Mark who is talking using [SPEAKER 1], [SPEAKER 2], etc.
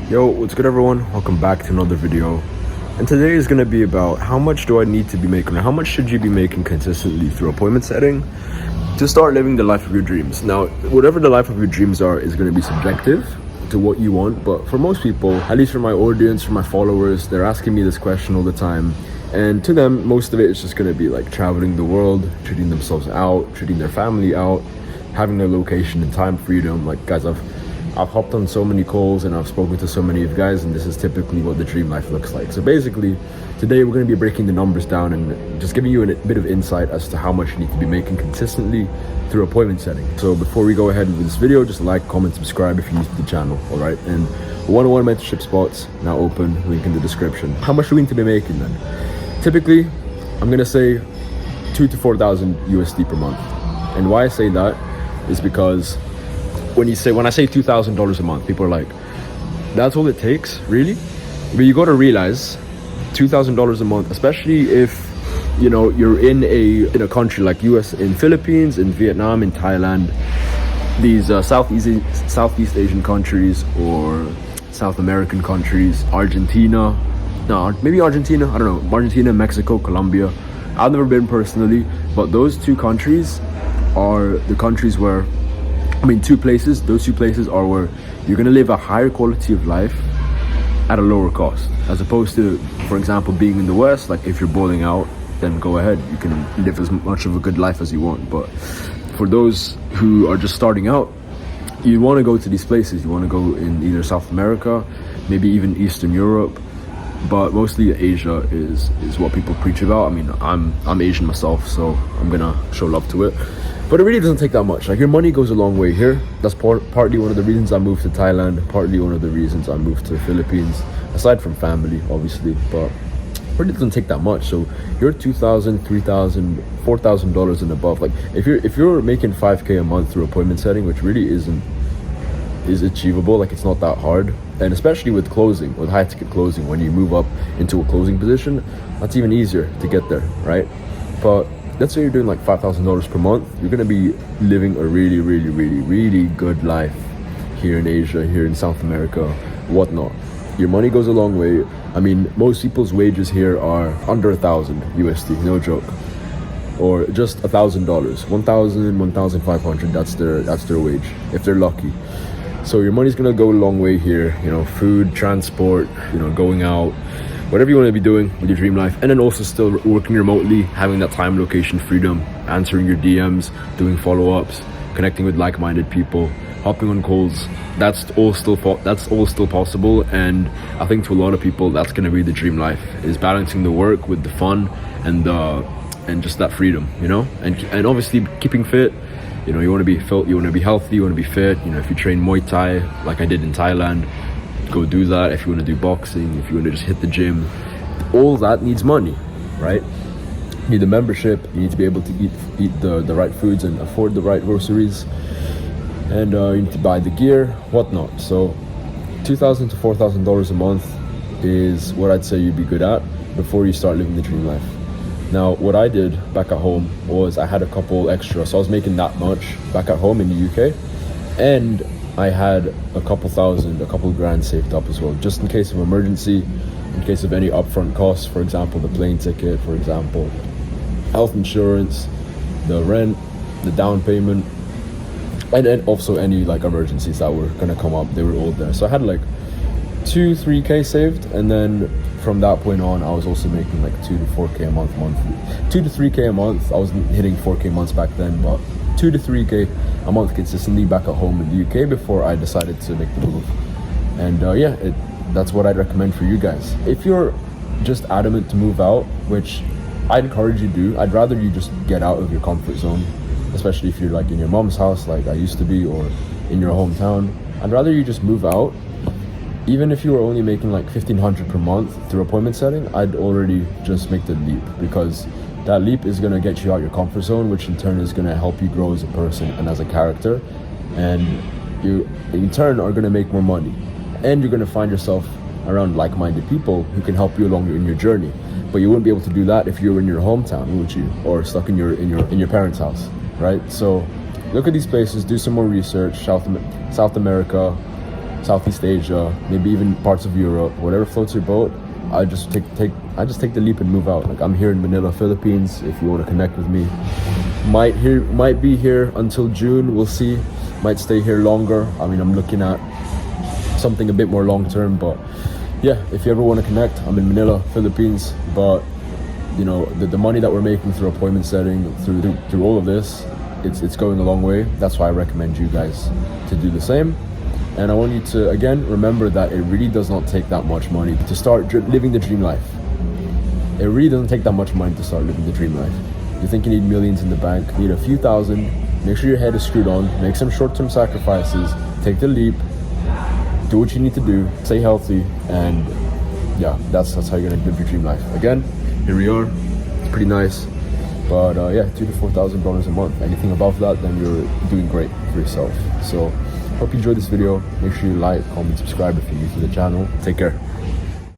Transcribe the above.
[SPEAKER 1] Yo, what's good everyone? Welcome back to another video. And today is going to be about how much do I need to be making, or how much should you be making consistently through appointment setting to start living the life of your dreams. Now, whatever the life of your dreams are is going to be subjective to what you want, but for most people, at least for my audience, for my followers, they're asking me this question all the time. And to them, most of it is just going to be like traveling the world, treating themselves out, treating their family out, having their location and time freedom. Like, guys, I've hopped on so many calls and I've spoken to so many of you guys, and this is typically what the dream life looks like. So basically, today we're going to be breaking the numbers down and just giving you a bit of insight as to how much you need to be making consistently through appointment setting. So before we go ahead with this video, just like, comment, subscribe if you're new to the channel, all right? And one-on-one mentorship spots now open, link in the description. How much do we need to be making then? Typically, I'm going to say 2,000 to 4,000 USD per month. And why I say that is because when I say $2,000 a month, people are like, that's all it takes, really? But you got to realize $2,000 a month, especially if you're in a country like US, in Philippines, in Vietnam, in Thailand, these Southeast Asian countries, or South American countries, Argentina, I don't know, Argentina, Mexico, Colombia. I've never been personally, but those two countries are the countries where, those two places are where you're going to live a higher quality of life at a lower cost, as opposed to, for example, being in the West. Like, if you're balling out, then go ahead, you can live as much of a good life as you want. But for those who are just starting out, you want to go to these places. You want to go in either South America, maybe even Eastern Europe, but mostly Asia is what people preach about. I mean, I'm Asian myself, so I'm gonna show love to it. But it really doesn't take that much. Like, your money goes a long way here. That's partly one of the reasons I moved to Thailand, partly one of the reasons I moved to the Philippines, aside from family, obviously. But it really doesn't take that much. So you're $2,000, $3,000, $4,000 and above. Like, if you're making 5K a month through appointment setting, which really is achievable, like, it's not that hard. And especially with closing, with high ticket closing, when you move up into a closing position, that's even easier to get there, right? But let's say you're doing like $5,000 per month, you're going to be living a really, really, really, really good life here in Asia, here in South America, whatnot. Your money goes a long way. I mean, most people's wages here are under 1,000 USD, no joke, or just $1,000, 1,000, 1,500. That's their wage if they're lucky. So your money's gonna go a long way here. Food, transport, going out, whatever you want to be doing with your dream life. And then also still working remotely, having that time, location freedom, answering your DMs, doing follow-ups, connecting with like-minded people, hopping on calls. That's all still possible. And I think to a lot of people, that's going to be the dream life, is balancing the work with the fun and just that freedom, and obviously keeping fit. You want to be fit, you want to be healthy, you want to be fit. If you train Muay Thai like I did in Thailand, go do that. If you want to do boxing, if you want to just hit the gym, all that needs money, right? You need a membership, you need to be able to eat the right foods and afford the right groceries, and you need to buy the gear, whatnot. So $2,000 to $4,000 a month is what I'd say you'd be good at before you start living the dream life. Now, what I did back at home was I had a couple extra, so I was making that much back at home in the UK, and I had a couple grand saved up as well, just in case of emergency, in case of any upfront costs, for example, the plane ticket, for example, health insurance, the rent, the down payment, and also any like emergencies that were gonna come up. They were all there. So I had like 2-3K saved, and then from that point on, I was also making like 2 to 4K a month monthly. 2 to 3K a month. I wasn't hitting 4K months back then, but 2 to 3K a month consistently back at home in the UK before I decided to make the move. And that's what I'd recommend for you guys. If you're just adamant to move out, which I'd encourage you to do, I'd rather you just get out of your comfort zone, especially if you're like in your mom's house like I used to be, or in your hometown. I'd rather you just move out. Even if you were only making like $1,500 per month through appointment setting, I'd already just make the leap, because that leap is going to get you out your comfort zone, which in turn is going to help you grow as a person and as a character. And you in turn are going to make more money, and you're going to find yourself around like-minded people who can help you along in your journey. But you wouldn't be able to do that if you were in your hometown, would you? Or stuck in your parents' house, right? So look at these places, do some more research. South America, Southeast Asia, maybe even parts of Europe, whatever floats your boat. I just take the leap and move out. Like, I'm here in Manila, Philippines. If you want to connect with me, might be here until June. We'll see. Might stay here longer. I mean, I'm looking at something a bit more long term, but yeah, if you ever want to connect, I'm in Manila, Philippines. But you know, the money that we're making through appointment setting, through all of this, it's going a long way. That's why I recommend you guys to do the same. And I want you to, again, remember that it really does not take that much money to start living the dream life. It really doesn't take that much money to start living the dream life. You think you need millions in the bank, you need a few thousand, make sure your head is screwed on, make some short-term sacrifices, take the leap, do what you need to do, stay healthy, and yeah, that's how you're gonna live your dream life. Again, here we are. It's pretty nice. But yeah, $2,000 to $4,000 a month. Anything above that, then you're doing great for yourself. So hope you enjoyed this video. Make sure you like, comment, subscribe if you're new to the channel. Take care.